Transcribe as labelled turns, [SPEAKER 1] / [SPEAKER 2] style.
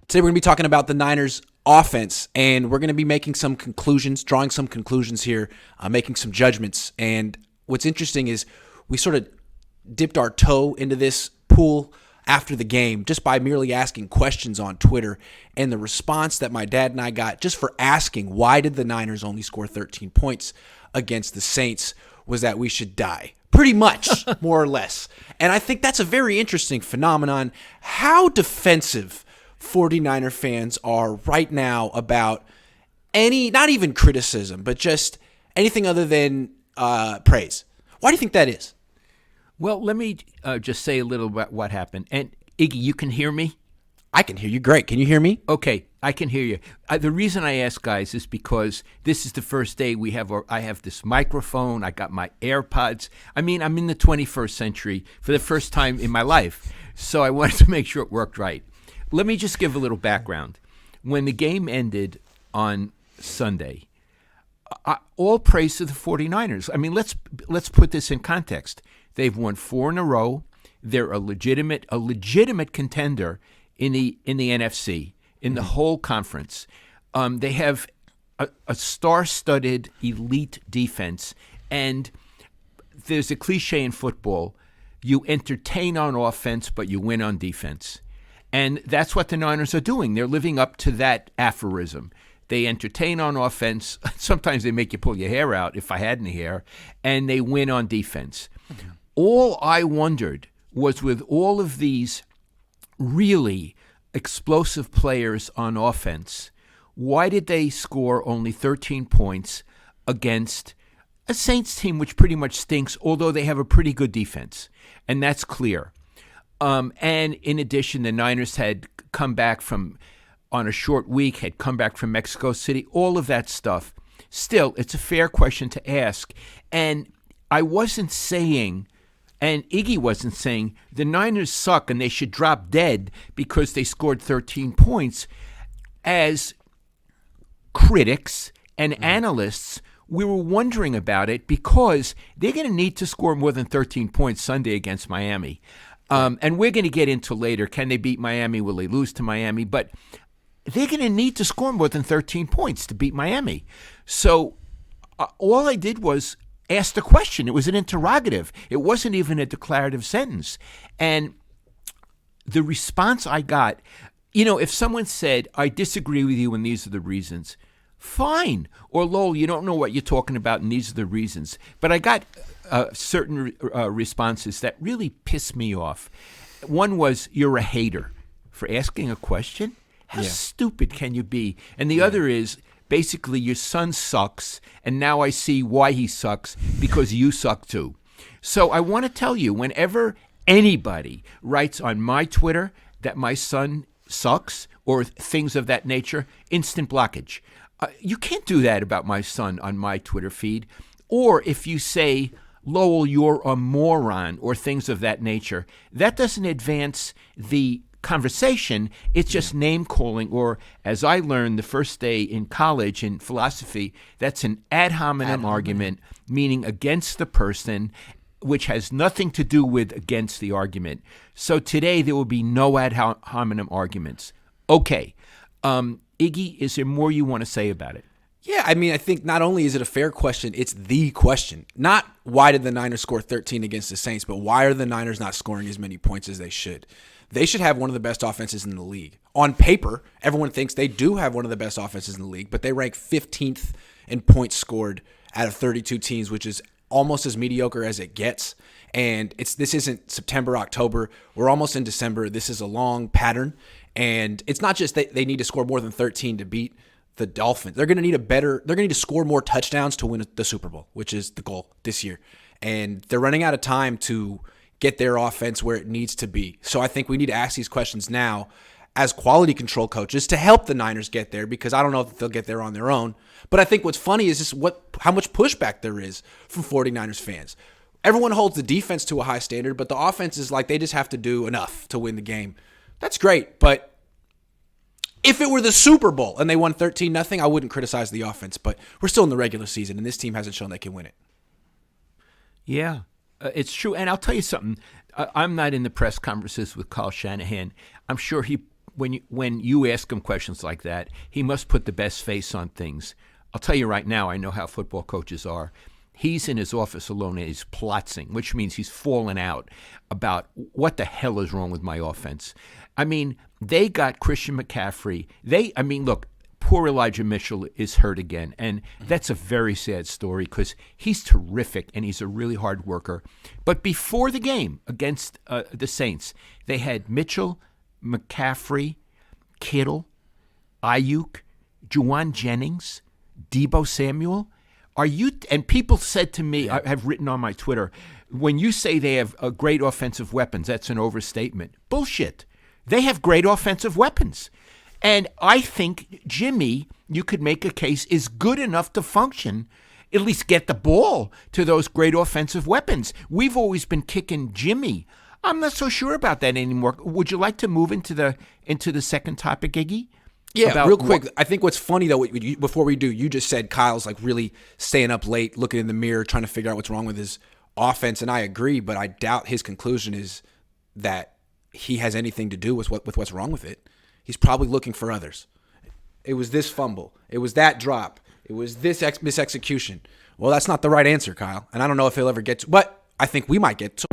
[SPEAKER 1] Today we're going to be talking about the Niners offense, and we're going to be making some conclusions, drawing some conclusions here, making some judgments. And what's interesting is we sort of dipped our toe into this pool after the game just by merely asking questions on Twitter. And the response that my dad and I got just for asking why did the Niners only score 13 points against the Saints was that we should die. Pretty much, more or less. And I think that's a very interesting phenomenon. How defensive 49er fans are right now about any, not even criticism, but just anything other than praise. Why do you think that is?
[SPEAKER 2] Well, let me just say a little about what happened. And Iggy, you can hear me?
[SPEAKER 1] I can hear you great. Can you hear me?
[SPEAKER 2] Okay, I can hear you. The reason I ask, guys, is because this is the first day I have this microphone. I got my AirPods. I mean, I'm in the 21st century for the first time in my life. So I wanted to make sure it worked right. Let me just give a little background. When the game ended on Sunday, all praise to the 49ers. I mean, let's put this in context. They've won 4 in a row. They're a legitimate contender in the NFC, in the whole conference. They have a star-studded elite defense, and there's a cliche in football: you entertain on offense, but you win on defense. And that's what the Niners are doing. They're living up to that aphorism. They entertain on offense. Sometimes they make you pull your hair out, if I had any hair, and they win on defense. Mm-hmm. All I wondered was, with all of these really explosive players on offense, why did they score only 13 points against a Saints team which pretty much stinks, although they have a pretty good defense? And that's clear. And in addition, the Niners had come back on a short week, had come back from Mexico City, all of that stuff. Still, it's a fair question to ask. And I wasn't saying, and Iggy wasn't saying, the Niners suck and they should drop dead because they scored 13 points. As critics and analysts, we were wondering about it because they're going to need to score more than 13 points Sunday against Miami. And we're going to get into later, can they beat Miami? Will they lose to Miami? But they're going to need to score more than 13 points to beat Miami. So all I did was ask the question. It was an interrogative. It wasn't even a declarative sentence. And the response I got, if someone said, I disagree with you and these are the reasons, fine. Or, Lowell, you don't know what you're talking about and these are the reasons. But I got certain responses that really pissed me off. One was, you're a hater for asking a question? How stupid can you be? And the other is, basically, your son sucks, and now I see why he sucks, because you suck too. So I want to tell you, whenever anybody writes on my Twitter that my son sucks or things of that nature, instant blockage. You can't do that about my son on my Twitter feed. Or if you say, Lowell, you're a moron, or things of that nature, that doesn't advance the conversation. It's just name calling, or as I learned the first day in college in philosophy, that's an ad hominem argument, meaning against the person, which has nothing to do with against the argument. So today there will be no ad hominem arguments. Okay. Iggy, is there more you want to say about it?
[SPEAKER 1] Yeah, I mean, I think not only is it a fair question, it's the question. Not why did the Niners score 13 against the Saints, but why are the Niners not scoring as many points as they should? They should have one of the best offenses in the league. On paper, everyone thinks they do have one of the best offenses in the league, but they rank 15th in points scored out of 32 teams, which is almost as mediocre as it gets. And this isn't September, October. We're almost in December. This is a long pattern. And it's not just that they need to score more than 13 to beat the Dolphins. They're going to need to score more touchdowns to win the Super Bowl, which is the goal this year. And they're running out of time to get their offense where it needs to be. So I think we need to ask these questions now as quality control coaches to help the Niners get there, because I don't know if they'll get there on their own. But I think what's funny is just how much pushback there is from 49ers fans. Everyone holds the defense to a high standard, but the offense is like they just have to do enough to win the game. That's great, but if it were the Super Bowl and they won 13-0, I wouldn't criticize the offense, but we're still in the regular season, and this team hasn't shown they can win it.
[SPEAKER 2] Yeah, it's true. And I'll tell you something. I'm not in the press conferences with Kyle Shanahan. I'm sure he when you ask him questions like that, he must put the best face on things. I'll tell you right now, I know how football coaches are. He's in his office alone and he's plotzing, which means he's falling out about what the hell is wrong with my offense. I mean, they got Christian McCaffrey. Look, poor Elijah Mitchell is hurt again, and that's a very sad story because he's terrific and he's a really hard worker. But before the game against the Saints, they had Mitchell, McCaffrey, Kittle, Ayuk, Juwan Jennings, Deebo Samuel. And people said to me, I have written on my Twitter, when you say they have great offensive weapons, that's an overstatement. Bullshit. They have great offensive weapons. And I think Jimmy, you could make a case, is good enough to function, at least get the ball to those great offensive weapons. We've always been kicking Jimmy. I'm not so sure about that anymore. Would you like to move into the second topic, Iggy?
[SPEAKER 1] Yeah, real quick. I think what's funny, though, before we do, you just said Kyle's like really staying up late, looking in the mirror, trying to figure out what's wrong with his offense, and I agree, but I doubt his conclusion is that he has anything to do with what's wrong with it. He's probably looking for others. It was this fumble. It was that drop. It was this misexecution. Well, that's not the right answer, Kyle, and I don't know if he'll ever get to, but I think we might get to.